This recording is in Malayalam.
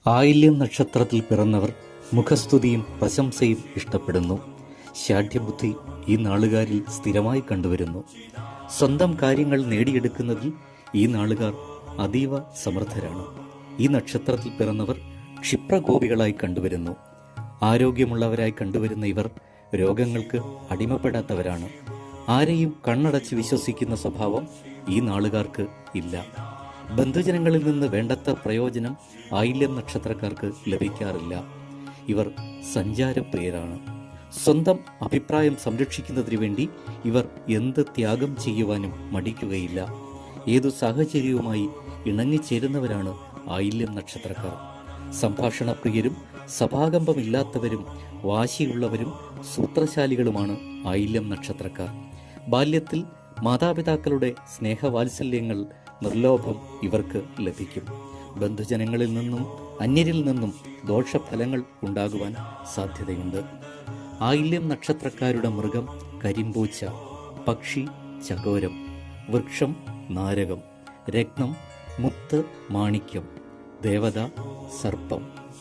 ആയില്യം നക്ഷത്രത്തിൽ പിറന്നവർ മുഖസ്തുതിയും പ്രശംസയും ഇഷ്ടപ്പെടുന്നു. ശാഠ്യബുദ്ധി ഈ നാളുകാരിൽ സ്ഥിരമായി കണ്ടുവരുന്നു. സ്വന്തം കാര്യങ്ങൾ നേടിയെടുക്കുന്നതിൽ ഈ നാളുകാർ അതീവ സമർത്ഥരാണ്. ഈ നക്ഷത്രത്തിൽ പിറന്നവർ ക്ഷിപ്രകോപികളായി കണ്ടുവരുന്നു. ആരോഗ്യമുള്ളവരായി കണ്ടുവരുന്ന ഇവർ രോഗങ്ങൾക്ക് അടിമപ്പെടാത്തവരാണ്. ആരെയും കണ്ണടച്ച് വിശ്വസിക്കുന്ന സ്വഭാവം ഈ നാളുകാർക്ക് ഇല്ല. ബന്ധുജനങ്ങളിൽ നിന്ന് വേണ്ടത്ര പ്രയോജനം ആയില്യം നക്ഷത്രക്കാർക്ക് ലഭിക്കാറില്ല. ഇവർ സഞ്ചാരപ്രിയരാണ്. സ്വന്തം അഭിപ്രായം സംരക്ഷിക്കുന്നതിനു വേണ്ടി ഇവർ എന്ത് ത്യാഗം ചെയ്യുവാനും മടിക്കുകയില്ല. ഏതു സാഹചര്യവുമായി ഇണങ്ങിച്ചേരുന്നവരാണ് ആയില്യം നക്ഷത്രക്കാർ. സംഭാഷണപ്രിയരും സഭാകമ്പമില്ലാത്തവരും വാശിയുള്ളവരും സൂത്രശാലികളുമാണ് ആയില്യം നക്ഷത്രക്കാർ. ബാല്യത്തിൽ മാതാപിതാക്കളുടെ സ്നേഹവാത്സല്യങ്ങൾ നിർലോഭം ഇവർക്ക് ലഭിക്കും. ബന്ധുജനങ്ങളിൽ നിന്നും അന്യരിൽ നിന്നും ദോഷഫലങ്ങൾ ഉണ്ടാകുവാൻ സാധ്യതയുണ്ട്. ആയില്യം നക്ഷത്രക്കാരുടെ മൃഗം കരിമ്പൂച്ച, പക്ഷി ചകോരം, വൃക്ഷം നാരകം, രത്നം മുത്ത് മാണിക്യം, ദേവത സർപ്പം.